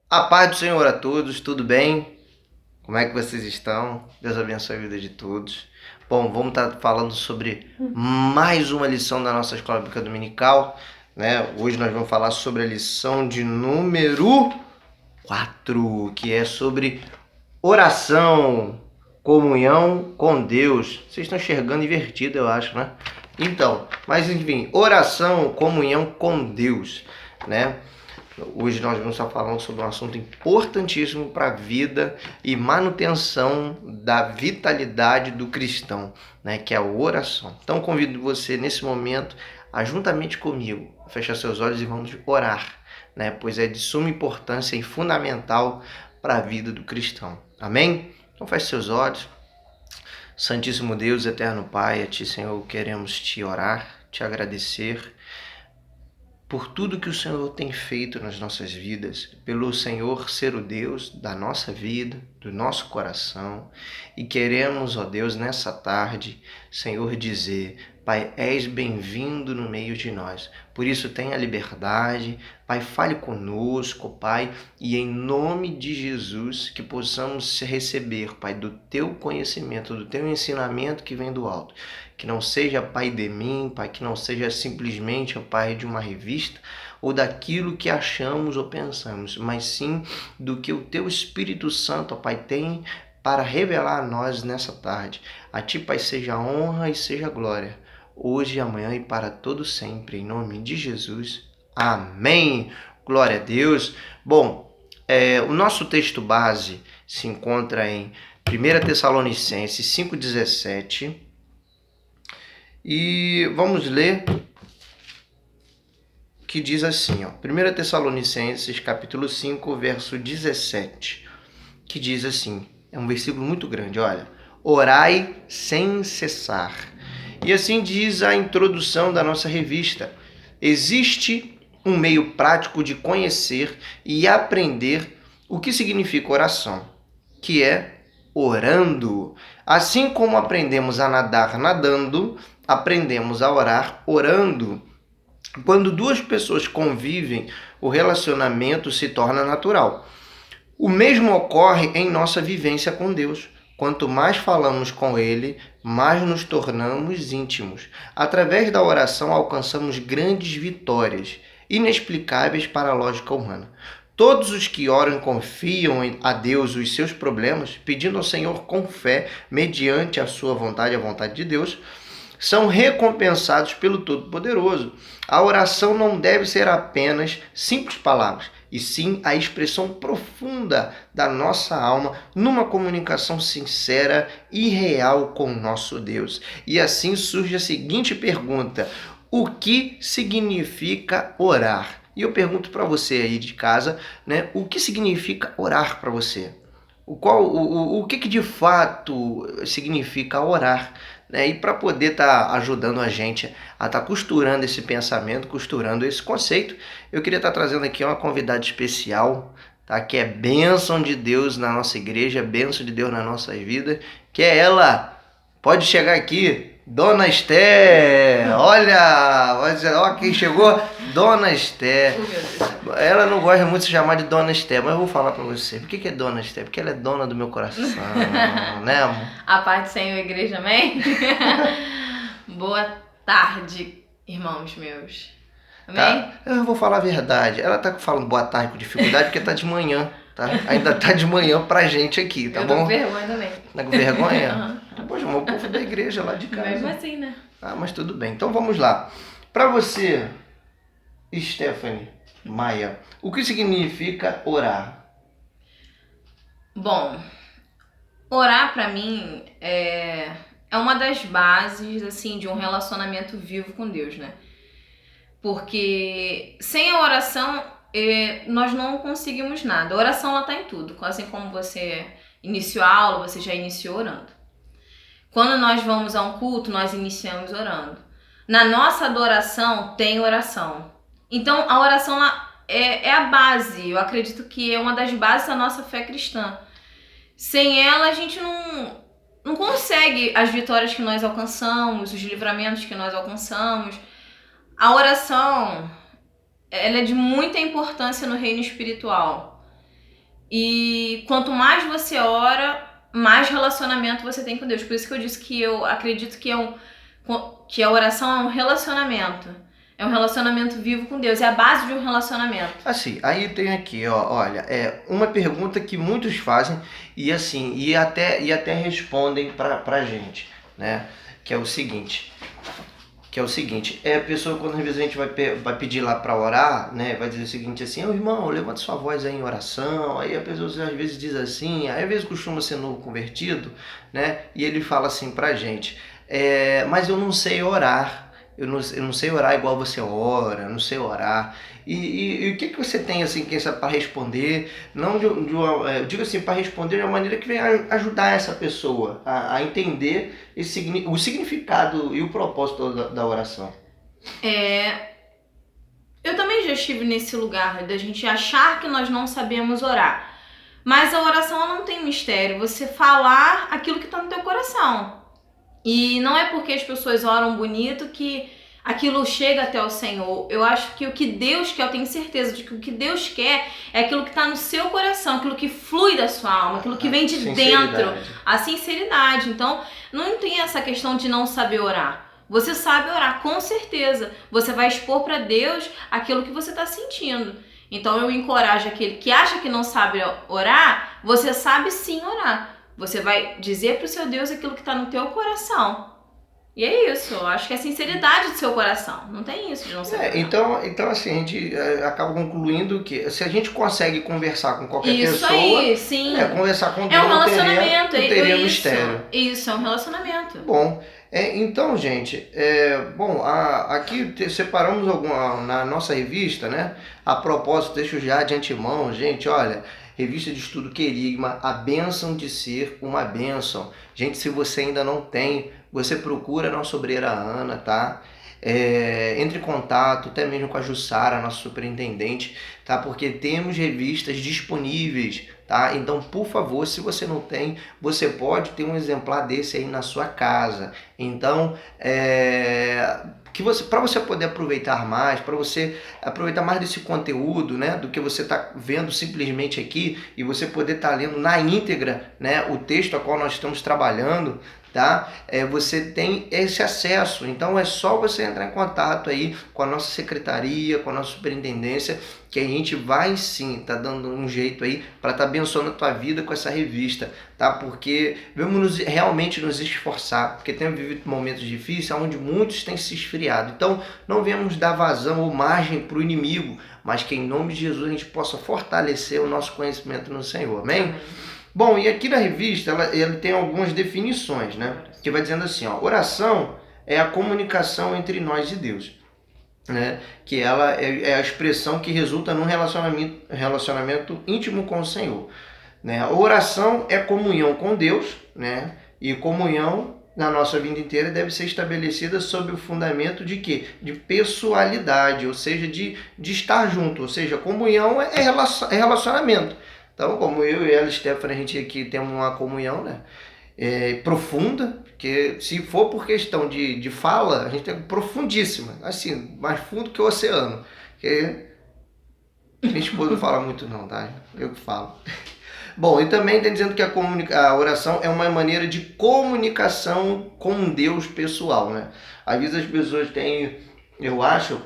A paz do Senhor a todos, tudo bem? Como é que vocês estão? Deus abençoe a vida de todos. Bom, vamos estar falando sobre mais uma lição da nossa Escola Bíblica Dominical, né? Hoje nós vamos falar sobre a lição de número 4, que é sobre oração, comunhão com Deus. Vocês estão enxergando invertido, eu acho, né? Então, mas enfim, oração, comunhão com Deus, né? Hoje nós vamos estar falando sobre um assunto importantíssimo para a vida e manutenção da vitalidade do cristão, né, que é a oração. Então convido você nesse momento a juntamente comigo fechar seus olhos e vamos orar, né, pois é de suma importância e fundamental para a vida do cristão. Amém? Então feche seus olhos. Santíssimo Deus, eterno Pai, a Ti, Senhor, queremos Te orar, Te agradecer por tudo que o Senhor tem feito nas nossas vidas, pelo Senhor ser o Deus da nossa vida, do nosso coração, e queremos, ó Deus, nessa tarde, Senhor, dizer: Pai, és bem-vindo no meio de nós. Por isso, tenha liberdade. Pai, fale conosco, Pai, e em nome de Jesus, que possamos receber, Pai, do Teu conhecimento, do Teu ensinamento que vem do alto. Que não seja, Pai, de mim, Pai, que não seja simplesmente, ó Pai, de uma revista ou daquilo que achamos ou pensamos, mas sim do que o Teu Espírito Santo, ó Pai, tem para revelar a nós nessa tarde. A Ti, Pai, seja a honra e seja a glória, hoje, amanhã e para todo sempre, em nome de Jesus. Amém. Glória a Deus. Bom, o nosso texto base se encontra em 1 Tessalonicenses 5,17. E vamos ler, que diz assim, ó, 1 Tessalonicenses capítulo 5, verso 17, que diz assim, é um versículo muito grande, olha: orai sem cessar. E assim diz a introdução da nossa revista: existe um meio prático de conhecer e aprender o que significa oração, que é orando. Assim como aprendemos a nadar nadando, aprendemos a orar orando. Quando duas pessoas convivem, o relacionamento se torna natural. O mesmo ocorre em nossa vivência com Deus. Quanto mais falamos com Ele, mais nos tornamos íntimos. Através da oração, alcançamos grandes vitórias, inexplicáveis para a lógica humana. Todos os que oram e confiam a Deus os seus problemas, pedindo ao Senhor com fé, mediante a sua vontade, a vontade de Deus, são recompensados pelo Todo-Poderoso. A oração não deve ser apenas simples palavras, e sim a expressão profunda da nossa alma numa comunicação sincera e real com o nosso Deus. E assim surge a seguinte pergunta: o que significa orar? E eu pergunto para você aí de casa, né, o que significa orar para você? O que de fato significa orar? Né? E para poder estar ajudando a gente a estar costurando esse pensamento, costurando esse conceito, eu queria estar trazendo aqui uma convidada especial, tá? Que é bênção de Deus na nossa igreja, bênção de Deus na nossa vida, que é ela. Pode chegar aqui, Dona Esté. Olha, ó quem chegou, Dona Esté. Ela não gosta muito de se chamar de Dona Esté, mas eu vou falar pra você. Por que é Dona Esté? Porque ela é dona do meu coração, né, amor? A paz do Senhor, igreja, amém? Boa tarde, irmãos meus. Amém? Tá? Eu vou falar a verdade. Ela tá falando boa tarde com dificuldade porque tá de manhã, tá? Ainda tá de manhã pra gente aqui, tá eu bom? tô com vergonha também. Tá com vergonha? Uhum. Poxa, o povo da igreja lá de casa. Mesmo assim, né? Ah, mas tudo bem. Então vamos lá. Pra você, Stephanie Maia, o que significa orar? Bom, orar pra mim é uma das bases, assim, de um relacionamento vivo com Deus, né? Porque sem a oração nós não conseguimos nada. A oração ela tá em tudo. Assim como você iniciou a aula, você já iniciou orando. Quando nós vamos a um culto, nós iniciamos orando. Na nossa adoração tem oração. Então a oração é a base. Eu acredito que é uma das bases da nossa fé cristã. Sem ela a gente não consegue as vitórias que nós alcançamos, os livramentos que nós alcançamos. A oração, ela é de muita importância no reino espiritual. E quanto mais você ora, mais relacionamento você tem com Deus. Por isso que eu disse que eu acredito que a oração é um relacionamento. É um relacionamento vivo com Deus. É a base de um relacionamento. Assim, aí tem aqui, ó, olha, uma pergunta que muitos fazem e assim, e até respondem pra gente, né? Que é o seguinte, a pessoa quando às vezes a gente vai pedir lá para orar, né, vai dizer o seguinte assim, ô irmão, levanta sua voz aí em oração, aí a pessoa às vezes diz assim, aí às vezes costuma ser novo convertido, né, e ele fala assim pra gente, mas eu não sei orar, eu não sei orar igual você ora, eu não sei orar. E o que você tem assim, quem sabe, para responder? Não eu digo assim, para responder de uma maneira que venha ajudar essa pessoa a entender o significado e o propósito da oração. Eu também já estive nesse lugar da gente achar que nós não sabemos orar. Mas a oração ela não tem mistério. Você falar aquilo que está no teu coração. E não é porque as pessoas oram bonito que aquilo chega até o Senhor. Eu acho que o que Deus quer, eu tenho certeza de que o que Deus quer é aquilo que está no seu coração, aquilo que flui da sua alma, aquilo que vem de dentro, a sinceridade. Então, não tem essa questão de não saber orar. Você sabe orar, com certeza. Você vai expor para Deus aquilo que você está sentindo. Então, eu encorajo aquele que acha que não sabe orar, você sabe sim orar. Você vai dizer pro seu Deus aquilo que está no teu coração. E é isso, eu acho que é a sinceridade do seu coração. Não tem isso de não saber. Então assim, a gente acaba concluindo que se a gente consegue conversar com qualquer isso pessoa... Aí, sim. Conversar com Deus é um relacionamento, não teria mistério. Isso, é um relacionamento. Bom, então, gente, aqui separamos na nossa revista, né? A propósito, deixo já de antemão, gente, olha... Revista de Estudo Querigma, a bênção de ser uma bênção. Gente, se você ainda não tem, você procura a nossa obreira Ana, tá? Entre em contato, até mesmo com a Jussara, nossa superintendente, tá? Porque temos revistas disponíveis, tá? Então, por favor, se você não tem, você pode ter um exemplar desse aí na sua casa. Então, para você poder aproveitar mais, para você aproveitar mais desse conteúdo, né, do que você está vendo simplesmente aqui, e você poder estar lendo na íntegra, né, o texto a qual nós estamos trabalhando, tá? Você tem esse acesso. Então é só você entrar em contato aí com a nossa secretaria, com a nossa superintendência, que a gente vai sim tá dando um jeito aí para estar abençoando a tua vida com essa revista, tá? Porque vamos realmente nos esforçar, porque temos vivido momentos difíceis onde muitos têm se esfriado. Então não venhamos dar vazão ou margem para o inimigo, mas que em nome de Jesus a gente possa fortalecer o nosso conhecimento no Senhor. Amém? Bom, e aqui na revista ela tem algumas definições, né? Que vai dizendo assim, ó, oração é a comunicação entre nós e Deus, né? Que ela é a expressão que resulta num relacionamento íntimo com o Senhor, né? A oração é comunhão com Deus, né? E comunhão na nossa vida inteira deve ser estabelecida sob o fundamento de quê? De pessoalidade, ou seja, de estar junto, ou seja, comunhão é relacionamento. Então, como eu e ela, Stephanie, a gente aqui temos uma comunhão, né? Profunda, porque se for por questão de fala, a gente tem profundíssima, assim, mais fundo que o oceano. Porque minha esposa não fala muito não, tá? Eu que falo. Bom, e também está dizendo que a oração é uma maneira de comunicação com Deus pessoal, né? Às vezes as pessoas têm, eu acho,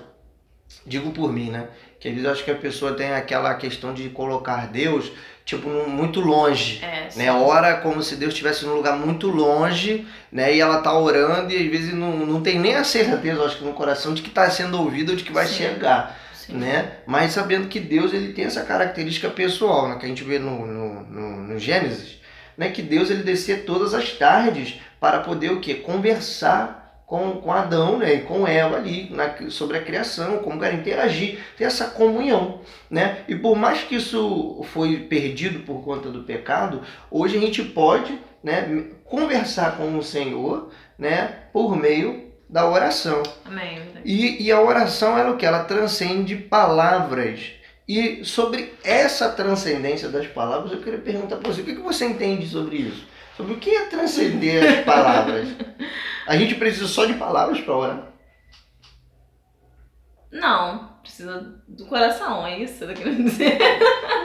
digo por mim, né? Que às vezes eu acho que a pessoa tem aquela questão de colocar Deus, tipo, muito longe, né? Ora como se Deus estivesse num lugar muito longe, né? E ela tá orando e às vezes não tem nem a certeza, eu acho que no coração, de que está sendo ouvido ou de que vai chegar, né? Mas sabendo que Deus, ele tem essa característica pessoal, né? Que a gente vê no Gênesis, né? Que Deus, ele descia todas as tardes para poder o quê? Conversar com Adão, né, e com Eva ali, sobre a criação, como querem interagir, ter essa comunhão, né? E por mais que isso foi perdido por conta do pecado, hoje a gente pode, né, conversar com o Senhor, né, por meio da oração. Amém. E a oração, ela o que? Ela transcende palavras. E sobre essa transcendência das palavras, eu queria perguntar para você, o que você entende sobre isso? Sobre o que é transcender as palavras? A gente precisa só de palavras para orar? Não. precisa do coração, é isso que eu tô querendo dizer?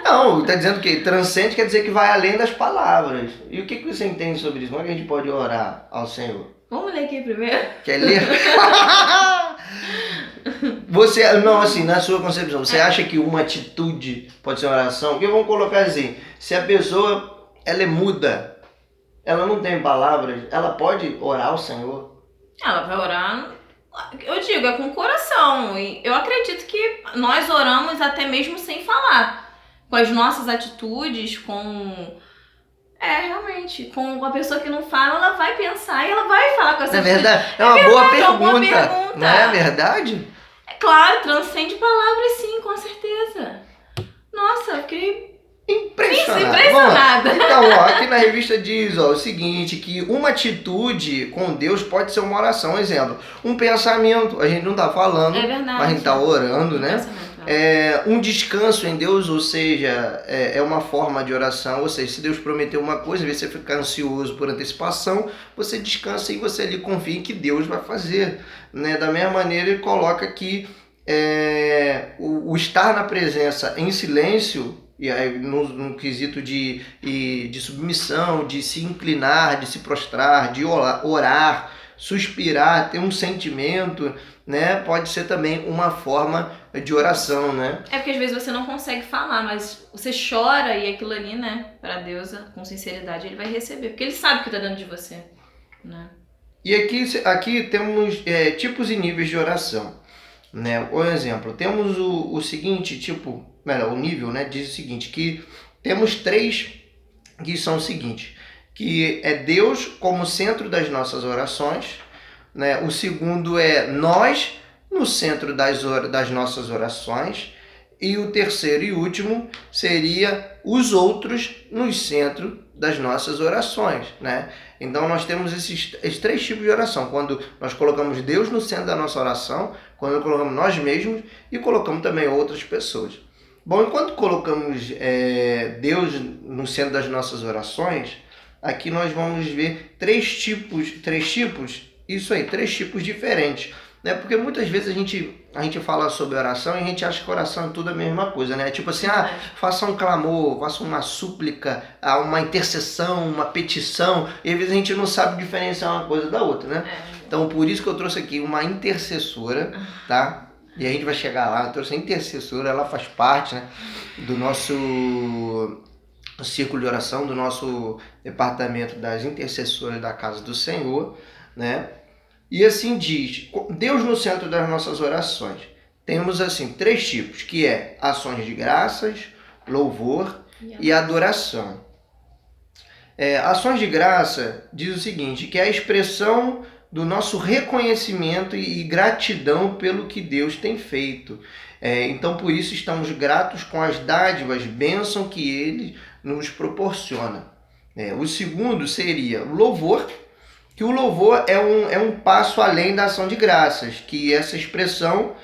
Não, tá dizendo que transcende quer dizer que vai além das palavras. E o que você entende sobre isso? Como é que a gente pode orar ao Senhor? Vamos ler aqui primeiro? Quer ler? Você, não, assim, na sua concepção, você acha que uma atitude pode ser uma oração? Porque vamos colocar assim, se a pessoa, ela é muda, ela não tem palavras, ela pode orar ao Senhor? Ela vai orar, eu digo, é com o coração. E eu acredito que nós oramos até mesmo sem falar. Com as nossas atitudes, com... realmente, com uma pessoa que não fala, ela vai pensar e ela vai falar com essa É atitude. verdade? É uma boa boa pergunta. pergunta. Não é verdade? É claro, transcende palavras sim, com certeza. Nossa, eu fiquei impressionada. Então, ó, aqui na revista diz o seguinte, que uma atitude com Deus pode ser uma oração. Exemplo, um pensamento, a gente não tá falando, É verdade. mas a gente tá orando, né? Pensamento. Um descanso em Deus, ou seja, é uma forma de oração, ou seja, se Deus prometeu uma coisa, em vez de você ficar ansioso por antecipação, você descansa e você ali confia em que Deus vai fazer, né? Da mesma maneira, ele coloca que o estar na presença em silêncio, e aí no quesito de submissão, de se inclinar, de se prostrar, de orar, suspirar, ter um sentimento, né? Pode ser também uma forma de oração, né? É porque às vezes você não consegue falar, mas você chora e aquilo ali, né, pra Deus, com sinceridade, ele vai receber, porque ele sabe o que tá dentro de você, né? E aqui temos tipos e níveis de oração, né? Por exemplo, temos o seguinte tipo, o nível, né, diz o seguinte, que temos 3 que são o seguinte, que é Deus como centro das nossas orações, né? O segundo é nós no centro das nossas orações, e o terceiro e último seria os outros no centro das nossas orações, né? Então nós temos esses 3 tipos de oração, quando nós colocamos Deus no centro da nossa oração, quando colocamos nós mesmos e colocamos também outras pessoas. Bom, enquanto colocamos Deus no centro das nossas orações, aqui nós vamos ver 3 tipos diferentes, né? Porque muitas vezes a gente fala sobre oração e a gente acha que oração é tudo a mesma coisa, né? Tipo assim, faça um clamor, faça uma súplica, uma intercessão, uma petição, e às vezes a gente não sabe diferenciar uma coisa da outra, né? Então por isso que eu trouxe aqui uma intercessora, tá? E a gente vai chegar lá, eu trouxe a intercessora, ela faz parte, né, do nosso círculo de oração, do nosso departamento das intercessoras da Casa do Senhor, né? E assim diz, Deus no centro das nossas orações. Temos assim 3 tipos, que é ações de graças, louvor e adoração. Ações de graça diz o seguinte, que é a expressão do nosso reconhecimento e gratidão pelo que Deus tem feito. Então por isso estamos gratos com as dádivas, bênção que Ele nos proporciona. O segundo seria o louvor, que o louvor é um passo além da ação de graças, que essa expressão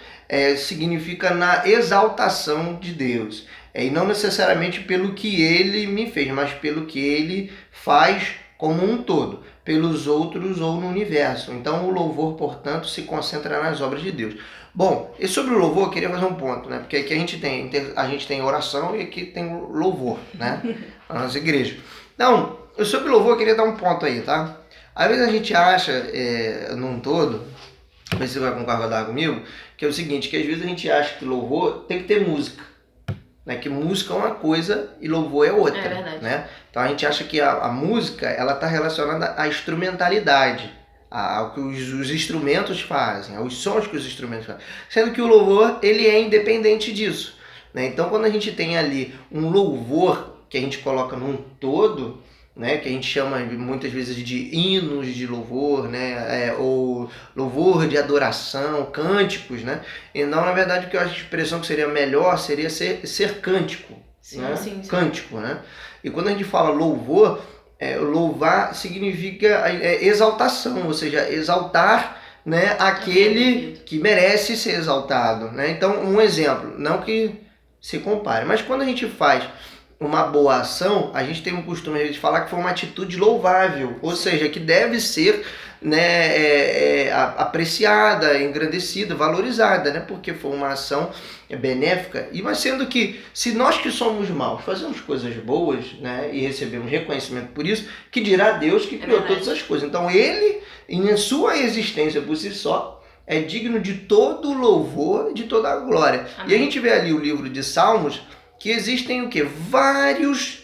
significa na exaltação de Deus. E não necessariamente pelo que Ele me fez, mas pelo que Ele faz como um todo, pelos outros ou no universo. Então o louvor, portanto, se concentra nas obras de Deus. Bom, e sobre o louvor eu queria fazer um ponto, né? Porque aqui a gente tem oração e aqui tem louvor, né? Na nossa igreja. Então, sobre o louvor eu queria dar um ponto aí, tá? Às vezes a gente acha, num todo, não sei se você vai concordar comigo, que é o seguinte, que às vezes a gente acha que louvor tem que ter música, né? Que música é uma coisa e louvor é outra, né? Então a gente acha que a música, ela está relacionada à instrumentalidade, ao que os instrumentos fazem, aos sons que os instrumentos fazem, sendo que o louvor, ele é independente disso, né? Então quando a gente tem ali um louvor que a gente coloca num todo, né, que a gente chama muitas vezes de hinos de louvor, né, ou louvor de adoração, cânticos, né? Então, na verdade, o que eu acho a expressão que seria melhor seria ser cântico, né? Sim. Cântico, né? E quando a gente fala louvor, louvar significa exaltação, ou seja, exaltar, né, aquele que merece ser exaltado, né? Então, um exemplo, não que se compare, mas quando a gente faz uma boa ação, a gente tem um costume de falar que foi uma atitude louvável, ou seja, que deve ser, né, apreciada, engrandecida, valorizada, né, porque foi uma ação benéfica. E mas sendo que, se nós que somos maus fazemos coisas boas, né, e recebemos reconhecimento por isso, que dirá Deus que criou todas as coisas. Então ele, em sua existência por si só, é digno de todo louvor e de toda a glória. Amém. E a gente vê ali o livro de Salmos, que existem o quê? Vários,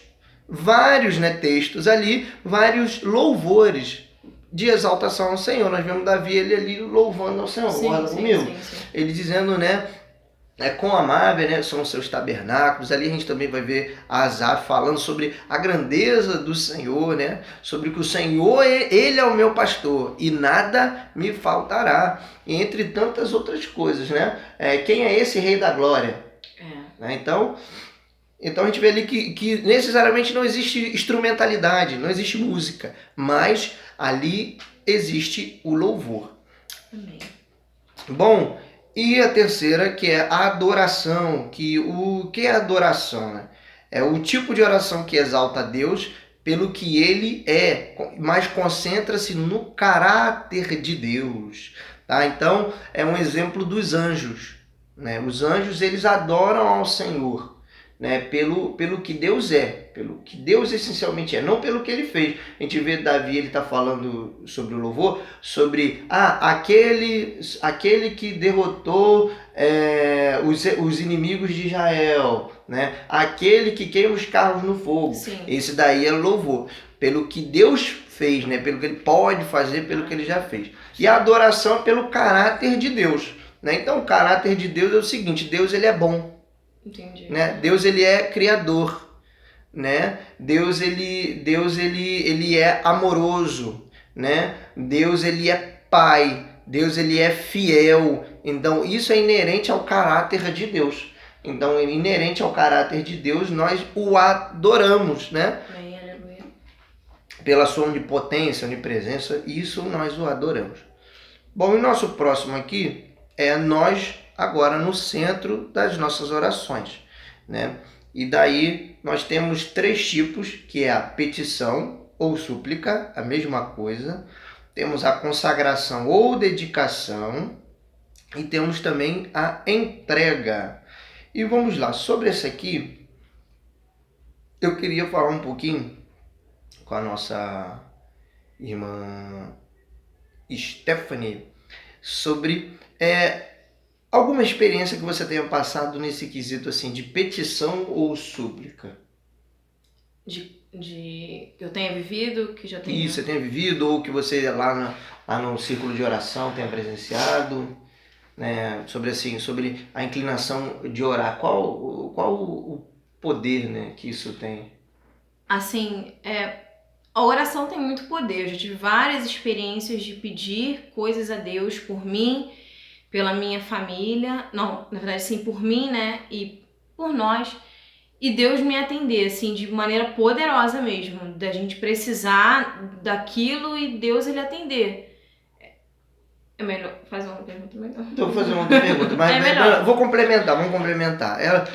né, textos ali, vários louvores de exaltação ao Senhor. Nós vemos Davi ele ali louvando ao Senhor, concorda comigo? Sim. Ele dizendo, né, quão amável, né, são os seus tabernáculos. Ali a gente também vai ver Asaf falando sobre a grandeza do Senhor, né, sobre que o Senhor, ele é o meu pastor e nada me faltará, entre tantas outras coisas, né? Quem é esse Rei da Glória? Né? Então a gente vê ali que necessariamente não existe instrumentalidade, não existe música, mas ali existe o louvor. Amém. Bom, e a terceira, que é a adoração. O que é adoração? Né? É o tipo de oração que exalta a Deus pelo que ele é, mas concentra-se no caráter de Deus. Tá? Então, é um exemplo dos anjos. Né? Os anjos, eles adoram ao Senhor, né? Pelo que Deus é, pelo que Deus essencialmente é, não pelo que ele fez. A gente vê Davi, ele está falando sobre o louvor, sobre aquele que derrotou os inimigos de Israel, né? Aquele que queima os carros no fogo. Sim. Esse daí é louvor, pelo que Deus fez, né? Pelo que ele pode fazer, pelo que ele já fez. E a adoração é pelo caráter de Deus. Né? Então o caráter de Deus é o seguinte: Deus ele é bom. Entendi. Né? Deus ele é criador, né? Deus ele é amoroso, né? Deus ele é pai, Deus ele é fiel. Então isso é inerente ao caráter de Deus. Então inerente ao caráter de Deus nós o adoramos, né? Aleluia. Pela sua onipotência, onipresença, isso nós o adoramos. Bom, e o nosso próximo aqui é nós agora no centro das nossas orações, né? E daí nós temos 3 tipos, que é a petição ou súplica, a mesma coisa. Temos a consagração ou dedicação e temos também a entrega. E vamos lá, sobre esse aqui, eu queria falar um pouquinho com a nossa irmã Stephanie sobre alguma experiência que você tenha passado nesse quesito assim de petição ou súplica? Que eu tenha vivido, que já tenha... Isso, você tenha vivido, ou que você lá no círculo de oração tenha presenciado, né? Sobre a inclinação de orar. Qual o poder, né, que isso tem? Assim, a oração tem muito poder. Eu já tive várias experiências de pedir coisas a Deus por mim, pela minha família, não, na verdade sim, por mim, né, e por nós, e Deus me atender, assim, de maneira poderosa mesmo, da gente precisar daquilo e Deus ele atender. É melhor fazer uma pergunta melhor. Então vou fazer uma outra pergunta, mas vamos complementar. Ela tá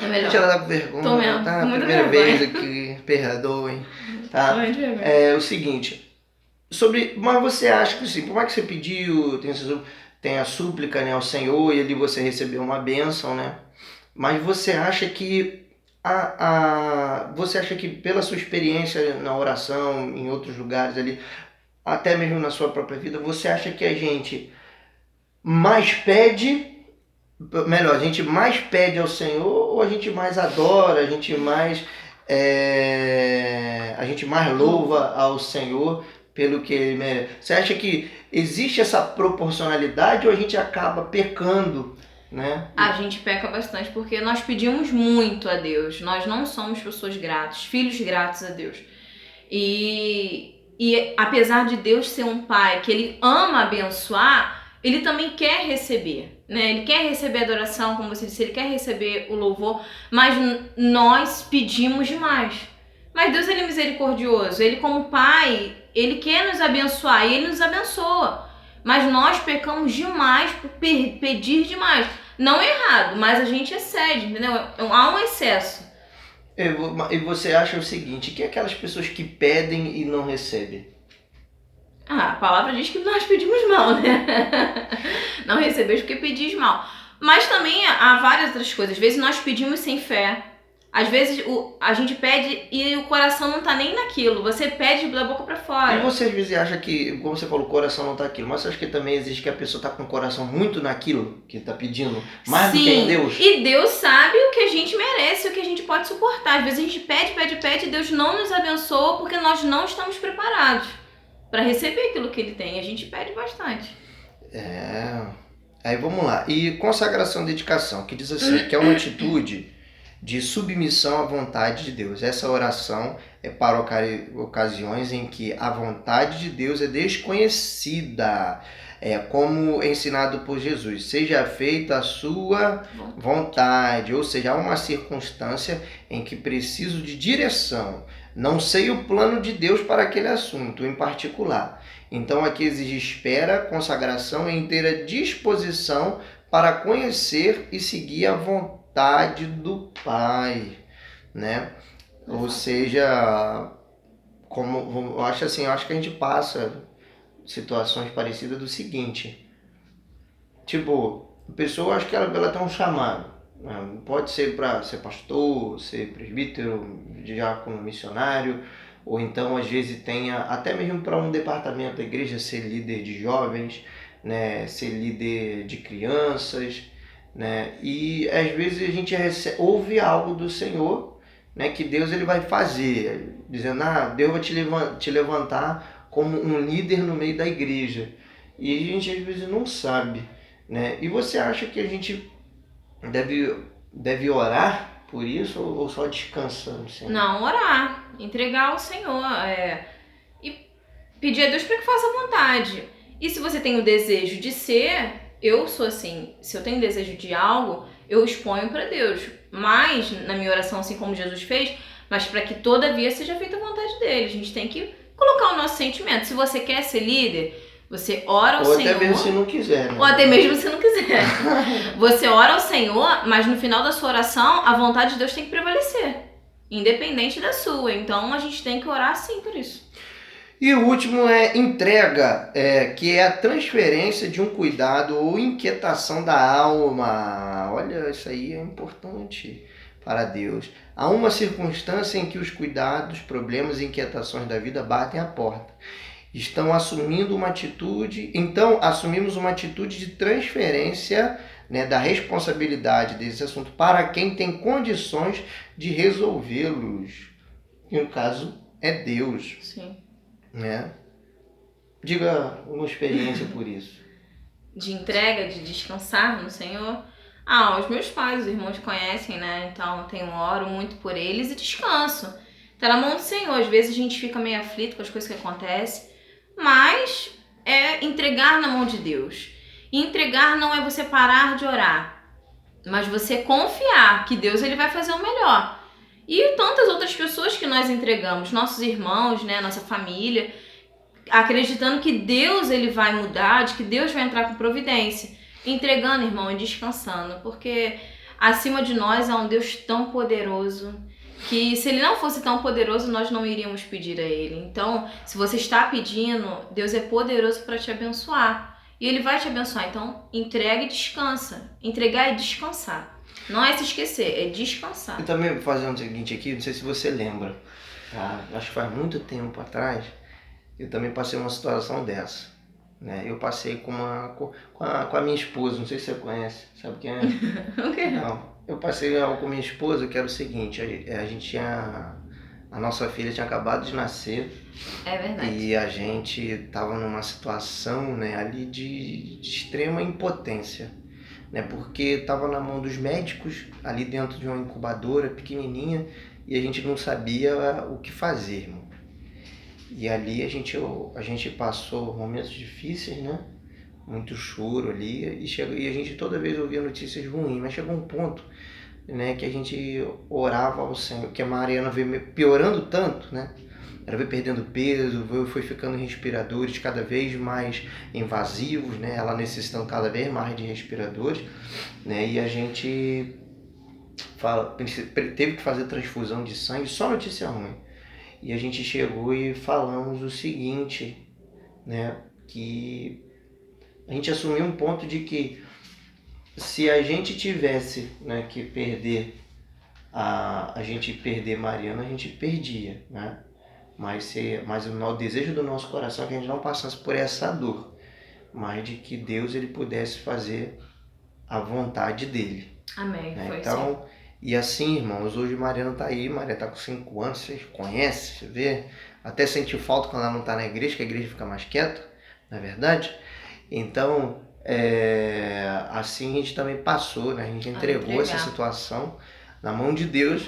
com vergonha, tá? Primeira vez aqui, perdoem, tá? É o seguinte, mas você acha que sim, por mais que você pediu, tem a súplica, né, ao Senhor, e ali você recebeu uma bênção, né? Mas você acha que você acha que pela sua experiência na oração, em outros lugares ali, até mesmo na sua própria vida, você acha que a gente mais pede ao Senhor, ou a gente mais adora, a gente mais louva ao Senhor pelo que ele merece? Você acha que existe essa proporcionalidade ou a gente acaba pecando, né? A gente peca bastante porque nós pedimos muito a Deus. Nós não somos pessoas gratas, filhos gratos a Deus. E apesar de Deus ser um pai que ele ama abençoar, ele também quer receber, né? Ele quer receber a adoração, como você disse, ele quer receber o louvor, mas nós pedimos demais. Mas Deus ele é misericordioso, ele como pai, ele quer nos abençoar e ele nos abençoa. Mas nós pecamos demais por pedir demais. Não é errado, mas a gente excede, entendeu? Há um excesso. E você acha o seguinte, que é aquelas pessoas que pedem e não recebem? Ah, a palavra diz que nós pedimos mal, né? Não recebeis porque pedis mal. Mas também há várias outras coisas. Às vezes nós pedimos sem fé. Às vezes a gente pede e o coração não tá nem naquilo. Você pede da boca pra E fora. você às vezes acha que, como você falou, o coração não tá aquilo, mas você acha que também existe que a pessoa tá com o coração muito naquilo que tá pedindo, mais do que em Deus? E Deus sabe o que a gente merece, o que a gente pode suportar. Às vezes a gente pede, e Deus não nos abençoa porque nós não estamos preparados para receber aquilo que Ele tem. A gente pede bastante. Aí vamos lá. E consagração e dedicação, que diz assim, que é uma atitude de submissão à vontade de Deus. Essa oração é para ocasiões em que a vontade de Deus é desconhecida, como ensinado por Jesus. Seja feita a sua vontade, ou seja, há uma circunstância em que preciso de direção. Não sei o plano de Deus para aquele assunto em particular. Então aqui exige espera, consagração e inteira disposição para conhecer e seguir a vontade do Pai, né? Ou seja, como eu acho que a gente passa situações parecidas do seguinte, tipo, a pessoa acho que ela tem um chamado, né? Pode ser para ser pastor, ser presbítero, diácono, missionário, ou então às vezes tenha até mesmo para um departamento da igreja ser líder de jovens, né, ser líder de crianças, né? E às vezes a gente ouve algo do Senhor, né, que Deus ele vai fazer, dizendo, Deus vai te levantar como um líder no meio da igreja. E a gente às vezes não sabe, né? E você acha que a gente deve orar por isso ou só descansando, Senhor? Não, orar, entregar ao Senhor e pedir a Deus para que faça a vontade. E se você tem o desejo de ser, eu sou assim, se eu tenho desejo de algo, eu exponho para Deus. Mas, na minha oração, assim como Jesus fez, mas para que todavia seja feita a vontade dele. A gente tem que colocar o nosso sentimento. Se você quer ser líder, você ora ao Senhor. Ou até mesmo se não quiser, né? Ou até mesmo se não quiser. Você ora ao Senhor, mas no final da sua oração, a vontade de Deus tem que prevalecer. Independente da sua. Então, a gente tem que orar sim por isso. E o último é entrega, que é a transferência de um cuidado ou inquietação da alma. Olha, isso aí é importante para Deus. Há uma circunstância em que os cuidados, problemas e inquietações da vida batem à porta. Assumimos uma atitude de transferência, né, da responsabilidade desse assunto para quem tem condições de resolvê-los. E no caso é Deus. Sim. Né? Diga uma experiência por isso. De entrega, de descansar no Senhor. Os meus pais, os irmãos conhecem, né? Então eu oro muito por eles e descanso. Tá na mão do Senhor. Às vezes a gente fica meio aflito com as coisas que acontecem, mas é entregar na mão de Deus. E entregar não é você parar de orar, mas você confiar que Deus ele vai fazer o melhor. E tantas outras pessoas que nós entregamos, nossos irmãos, né, nossa família, acreditando que Deus ele vai mudar, de que Deus vai entrar com providência. Entregando, irmão, e descansando, porque acima de nós há um Deus tão poderoso, que se ele não fosse tão poderoso, nós não iríamos pedir a ele. Então, se você está pedindo, Deus é poderoso para te abençoar. E ele vai te abençoar. Então, entrega e descansa. Entregar e descansar. Não é se esquecer, é descansar. E também vou fazer o seguinte aqui, não sei se você lembra, acho que faz muito tempo atrás, eu também passei uma situação dessa, né? Eu passei com a minha esposa, não sei se você conhece, sabe quem é? O quê? Não, eu passei algo com minha esposa que era o seguinte, a nossa filha tinha acabado de nascer. É verdade. E a gente estava numa situação, né, ali de extrema impotência. Né, porque estava na mão dos médicos, ali dentro de uma incubadora pequenininha, e a gente não sabia o que fazer, irmão. E ali a gente passou momentos difíceis, né? Muito choro ali, e a gente toda vez ouvia notícias ruins, mas chegou um ponto, né, que a gente orava ao Senhor, que a Mariana veio piorando tanto, né? Ela veio perdendo peso, foi ficando em respiradores cada vez mais invasivos, né? Ela necessitando cada vez mais de respiradores, né? E a gente teve que fazer transfusão de sangue, só notícia ruim. E a gente chegou e falamos o seguinte, né, que a gente assumiu um ponto de que se a gente tivesse, né, que perder a gente perder Mariana, a gente perdia, né? Mas o desejo do nosso coração é que a gente não passasse por essa dor, mas de que Deus ele pudesse fazer a vontade dele. Amém. Né? Foi Então, assim. e assim, irmãos, hoje Mariana tá aí, Maria tá com 5 anos, vocês conhecem, você vê? Até sentiu falta quando ela não tá na igreja, que a igreja fica mais quieta, não é verdade? Então, assim a gente também passou, né? A gente entregou essa situação na mão de Deus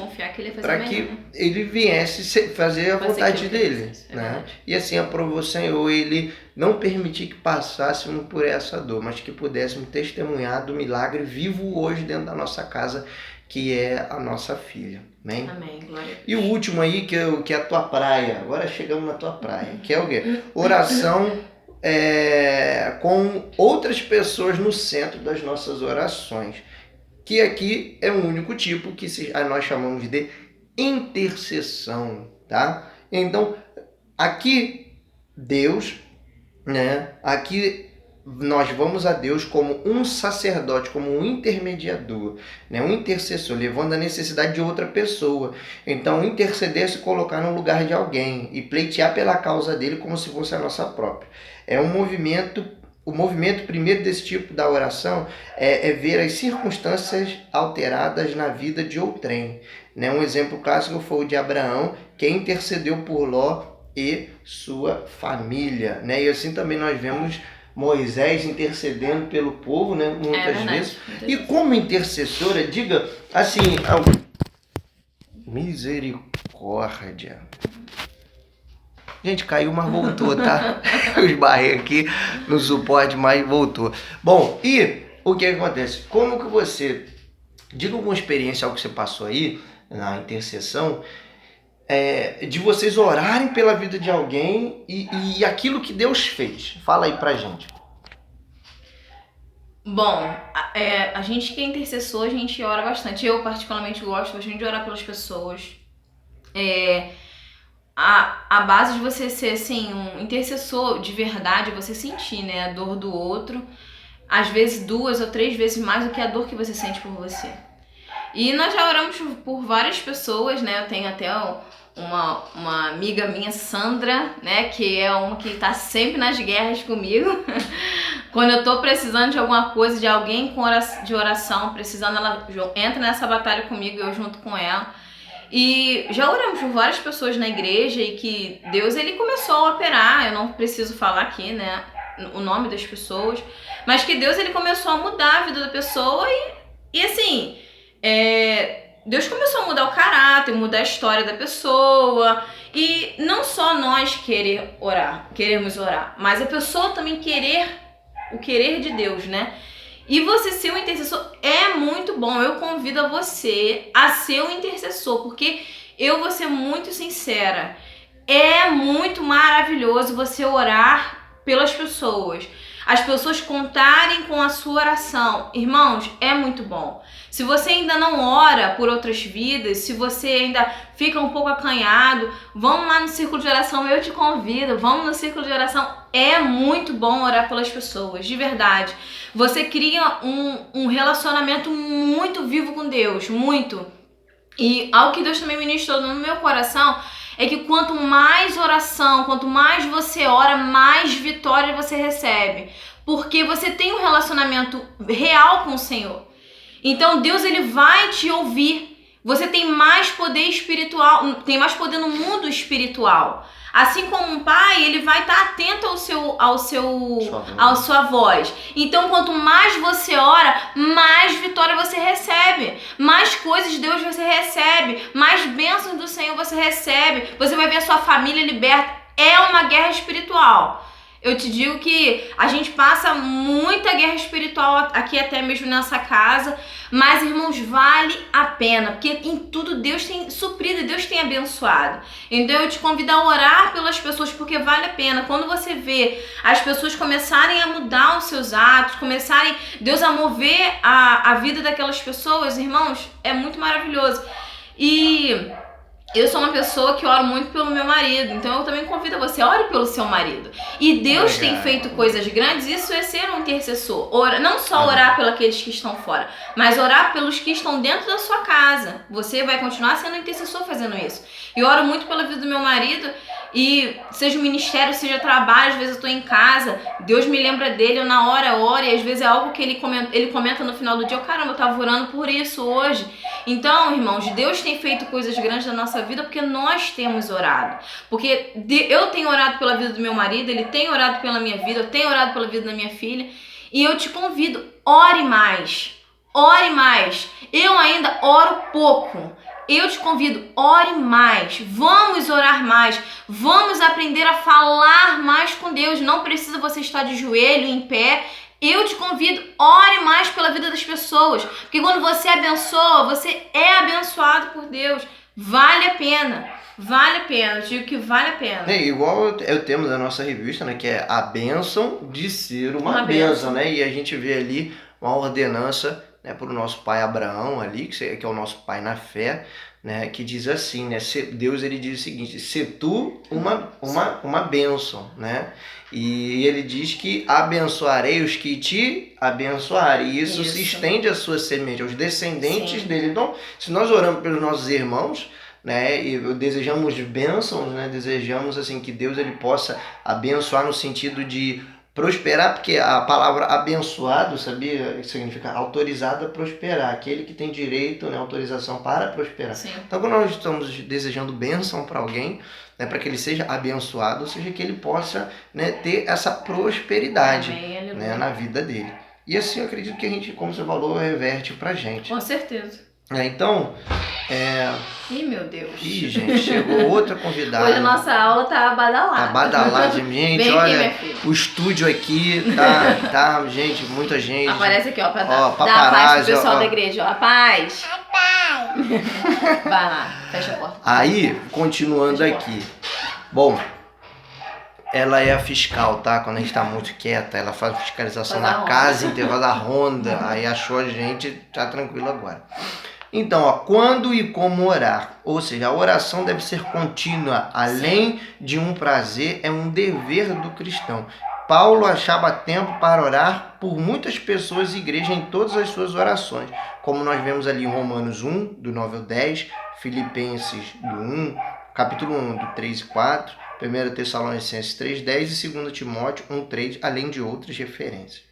para que ele viesse fazer a vontade dele, né? E assim aprovou o Senhor, ele não permitir que passássemos por essa dor, mas que pudéssemos testemunhar do milagre vivo hoje dentro da nossa casa, que é a nossa filha. Amém? Amém. Glória a Deus. E o último aí, que é a tua praia, agora chegamos na tua praia, que é o quê? Oração com outras pessoas no centro das nossas orações. Que aqui é um único tipo que nós chamamos de intercessão, tá? Então, aqui Deus, né? Aqui nós vamos a Deus como um sacerdote, como um intermediador, né? Um intercessor, levando a necessidade de outra pessoa. Então, interceder é se colocar no lugar de alguém e pleitear pela causa dele como se fosse a nossa própria. É um movimento. O movimento primeiro desse tipo da oração é ver as circunstâncias alteradas na vida de outrem. Né? Um exemplo clássico foi o de Abraão, que intercedeu por Ló e sua família. Né? E assim também nós vemos Moisés intercedendo pelo povo, né? Muitas vezes. E como intercessora, diga assim, misericórdia. Gente, caiu, mas voltou, tá? Eu esbarrei aqui no suporte, mas voltou. Bom, e o que acontece? Como que você... Diga alguma experiência, algo que você passou aí, na intercessão, de vocês orarem pela vida de alguém e aquilo que Deus fez. Fala aí pra gente. Bom, a gente que é intercessor, a gente ora bastante. Eu, particularmente, gosto bastante de orar pelas pessoas. A base de você ser, assim, um intercessor de verdade é você sentir, né, a dor do outro, às vezes 2 ou 3 vezes mais do que a dor que você sente por você. E nós já oramos por várias pessoas, né, eu tenho até uma amiga minha, Sandra, né, que é uma que tá sempre nas guerras comigo. Quando eu tô precisando de alguma coisa, de alguém de oração, precisando, ela entra nessa batalha comigo e eu junto com ela. E já oramos por várias pessoas na igreja e que Deus ele começou a operar. Eu não preciso falar aqui, né, o nome das pessoas, mas que Deus ele começou a mudar a vida da pessoa e assim, Deus começou a mudar o caráter, mudar a história da pessoa. E não só nós queremos orar, mas a pessoa também o querer de Deus, né? E você ser um intercessor é muito bom. Eu convido a você a ser um intercessor, porque eu vou ser muito sincera. É muito maravilhoso você orar pelas pessoas. As pessoas contarem com a sua oração. Irmãos, é muito bom. Se você ainda não ora por outras vidas, se você ainda fica um pouco acanhado, vamos lá no círculo de oração, eu te convido, vamos no círculo de oração. É muito bom orar pelas pessoas, de verdade. Você cria um relacionamento muito vivo com Deus, muito. E algo que Deus também ministrou no meu coração é que quanto mais oração, quanto mais você ora, mais vitória você recebe. Porque você tem um relacionamento real com o Senhor. Então Deus ele vai te ouvir. Você tem mais poder espiritual, tem mais poder no mundo espiritual. Assim como um pai, ele vai estar atento à sua voz. Então, quanto mais você ora, mais vitória você recebe. Mais coisas de Deus você recebe. Mais bênçãos do Senhor você recebe. Você vai ver a sua família liberta. É uma guerra espiritual. Eu te digo que a gente passa muita guerra espiritual aqui até mesmo nessa casa, mas, irmãos, vale a pena, porque em tudo Deus tem suprido, Deus tem abençoado. Então eu te convido a orar pelas pessoas, porque vale a pena. Quando você vê as pessoas começarem a mudar os seus atos, começarem Deus a mover a vida daquelas pessoas, irmãos, é muito maravilhoso. E eu sou uma pessoa que oro muito pelo meu marido, então eu também convido você, ore pelo seu marido. E Deus tem feito coisas grandes, isso é ser um intercessor. Não só orar pelos aqueles que estão fora, mas orar pelos que estão dentro da sua casa. Você vai continuar sendo intercessor fazendo isso. E oro muito pela vida do meu marido, e seja o ministério, seja trabalho, às vezes eu tô em casa, Deus me lembra dele, eu na hora oro, e às vezes é algo que ele comenta no final do dia, caramba, eu tava orando por isso hoje. Então, irmãos, Deus tem feito coisas grandes na nossa vida porque nós temos orado. Porque eu tenho orado pela vida do meu marido, ele tem orado pela minha vida, eu tenho orado pela vida da minha filha. E eu te convido, ore mais. Ore mais. Eu ainda oro pouco. Eu te convido, ore mais. Vamos orar mais. Vamos aprender a falar mais com Deus. Não precisa você estar de joelho, em pé. Eu te convido, ore mais pela vida das pessoas, porque quando você abençoa, você é abençoado por Deus. Vale a pena, eu digo que vale a pena. É igual é o tema da nossa revista, né, que é a bênção de ser uma bênção, né, e a gente vê ali uma ordenança, né, para o nosso pai Abraão ali, que é o nosso pai na fé, né, que diz assim, né, Deus ele diz o seguinte, se tu uma bênção, né, e ele diz que abençoarei os que te abençoarem, e isso se estende à sua semente, aos descendentes dele. Então, se nós oramos pelos nossos irmãos, né, e desejamos bênçãos, né, desejamos assim que Deus ele possa abençoar no sentido de prosperar, porque a palavra abençoado, sabia? Significa autorizado a prosperar. Aquele que tem direito, né, autorização para prosperar. Sim. Então, quando nós estamos desejando bênção para alguém, né, para que ele seja abençoado, ou seja, que ele possa, né, ter essa prosperidade, né, na vida dele. E assim, eu acredito que a gente, como você falou, reverte pra gente. Com certeza. Então, Ih, meu Deus. Ih, gente, chegou outra convidada. Hoje a nossa aula tá badalada. Tá badalada, gente. Vem olha, aqui, o estúdio aqui tá, gente, muita gente. Aparece aqui, ó, pra ó, dar a paz pro pessoal ó. da igreja, ó. A paz. Vai lá, fecha a porta. Aí, continuando aqui. Bom, ela é a fiscal, tá? Quando a gente tá muito quieta, ela faz fiscalização na casa inteira, faz a ronda. Aí achou a gente, tá tranquilo agora. Então, ó, quando e como orar, ou seja, a oração deve ser contínua, além de um prazer, é um dever do cristão. Paulo achava tempo para orar por muitas pessoas e igreja em todas as suas orações, como nós vemos ali em Romanos 1, do 9 ao 10, Filipenses do 1, capítulo 1, do 3 e 4, 1 Tessalonicenses 3, 10 e 2 Timóteo 1, 3, além de outras referências.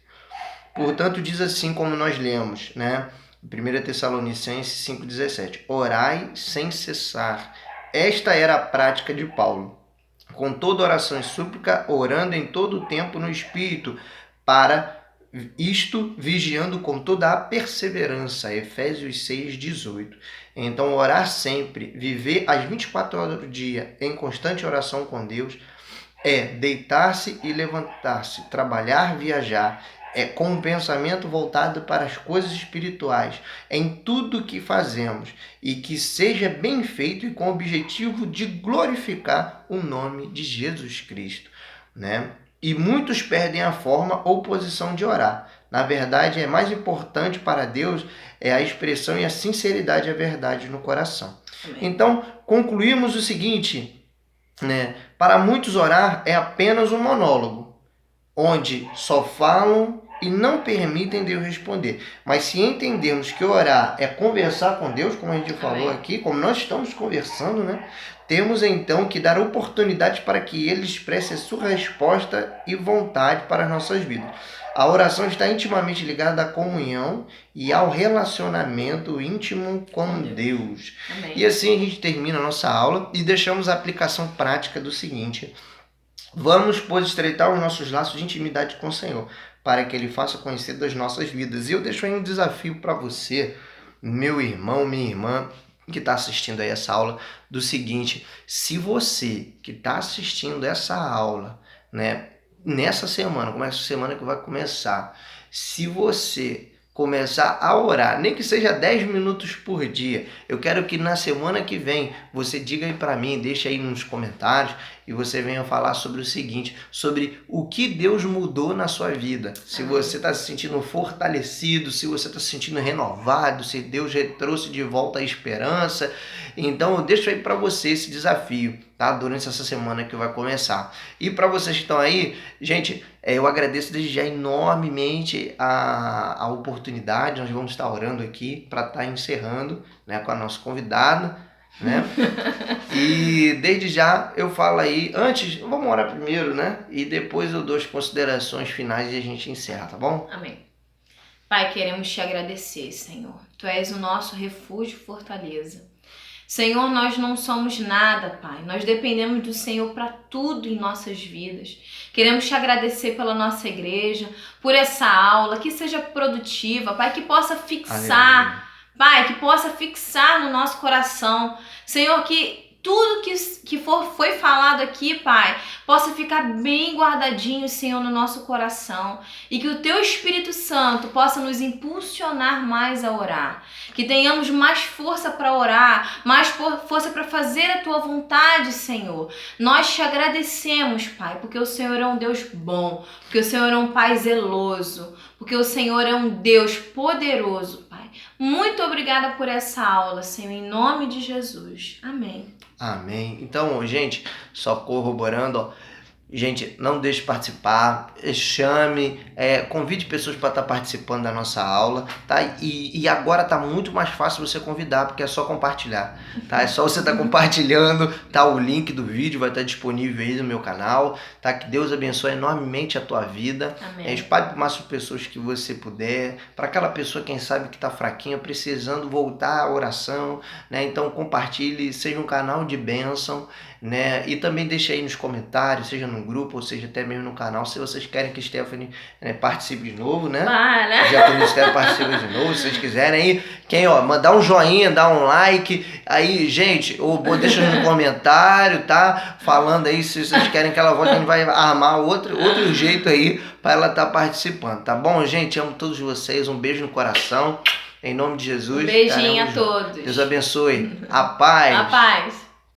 Portanto, diz assim como nós lemos, né? 1 Tessalonicenses 5,17. Orai sem cessar. Esta era a prática de Paulo. Com toda oração e súplica, orando em todo o tempo no Espírito, para isto vigiando com toda a perseverança. Efésios 6,18. Então, orar sempre, viver as 24 horas do dia em constante oração com Deus, é deitar-se e levantar-se, trabalhar, viajar, é com um pensamento voltado para as coisas espirituais, em tudo que fazemos, e que seja bem feito e com o objetivo de glorificar o nome de Jesus Cristo, né? E muitos perdem a forma ou posição de orar. Na verdade, é mais importante para Deus é a expressão e a sinceridade e a verdade no coração. Amém. Então, concluímos o seguinte, né? Para muitos orar é apenas um monólogo, onde só falam e não permitem Deus responder. Mas se entendermos que orar é conversar com Deus, como a gente falou aqui, como nós estamos conversando, né? Temos então que dar oportunidade para que Ele expresse a sua resposta e vontade para as nossas vidas. A oração está intimamente ligada à comunhão e ao relacionamento íntimo com Deus. Amém. E assim a gente termina a nossa aula e deixamos a aplicação prática do seguinte: vamos, pois, estreitar os nossos laços de intimidade com o Senhor, para que Ele faça conhecer das nossas vidas. E eu deixo aí um desafio para você, meu irmão, minha irmã, que está assistindo aí essa aula, do seguinte: se você que está assistindo essa aula, né, nessa semana, como é essa semana que vai começar, se você começar a orar, nem que seja 10 minutos por dia, eu quero que na semana que vem você diga aí para mim, deixa aí nos comentários e você venha falar sobre o seguinte, sobre o que Deus mudou na sua vida. Se você está se sentindo fortalecido, se você está se sentindo renovado, se Deus trouxe de volta a esperança. Então eu deixo aí para você esse desafio, tá? Durante essa semana que vai começar. E para vocês que estão aí, gente, eu agradeço desde já enormemente a oportunidade. Nós vamos estar orando aqui para estar encerrando, né, com a nossa convidada, né? E desde já eu falo aí, antes, vamos orar primeiro, né? E depois eu dou as considerações finais e a gente encerra, tá bom? Amém. Pai, queremos te agradecer, Senhor. Tu és o nosso refúgio e fortaleza. Senhor, nós não somos nada, Pai. Nós dependemos do Senhor para tudo em nossas vidas. Queremos te agradecer pela nossa igreja, por essa aula, que seja produtiva, Pai, que possa fixar, Aleluia. Pai, que possa fixar no nosso coração. Senhor, que tudo que foi falado aqui, Pai, possa ficar bem guardadinho, Senhor, no nosso coração. E que o Teu Espírito Santo possa nos impulsionar mais a orar. Que tenhamos mais força para orar, mais força para fazer a Tua vontade, Senhor. Nós te agradecemos, Pai, porque o Senhor é um Deus bom, porque o Senhor é um Pai zeloso, porque o Senhor é um Deus poderoso, Pai. Muito obrigada por essa aula, Senhor, em nome de Jesus. Amém. Amém. Então, gente, só corroborando, ó, gente, não deixe de participar, chame, convide pessoas para estar participando da nossa aula, tá? E agora tá muito mais fácil você convidar, porque é só compartilhar, tá? É só você estar compartilhando, tá? O link do vídeo vai estar disponível aí no meu canal, tá? Que Deus abençoe enormemente a tua vida. Amém. Espalhe para o máximo de pessoas que você puder, para aquela pessoa, quem sabe, que está fraquinha, precisando voltar à oração, né? Então compartilhe, seja um canal de bênção, né? E também deixe aí nos comentários, seja no grupo, ou seja até mesmo no canal, se vocês querem que Stephanie participe de novo, né? Para. Já que o Ministério participa de novo, se vocês quiserem aí, quem, ó, mandar um joinha, dar um like, aí, gente, ou deixa no comentário, tá? Falando aí se vocês querem que ela volte, a gente vai armar outro jeito aí para ela estar participando, tá bom, gente? Amo todos vocês, um beijo no coração, em nome de Jesus. Um beijinho a todos. Deus abençoe. A paz. A paz.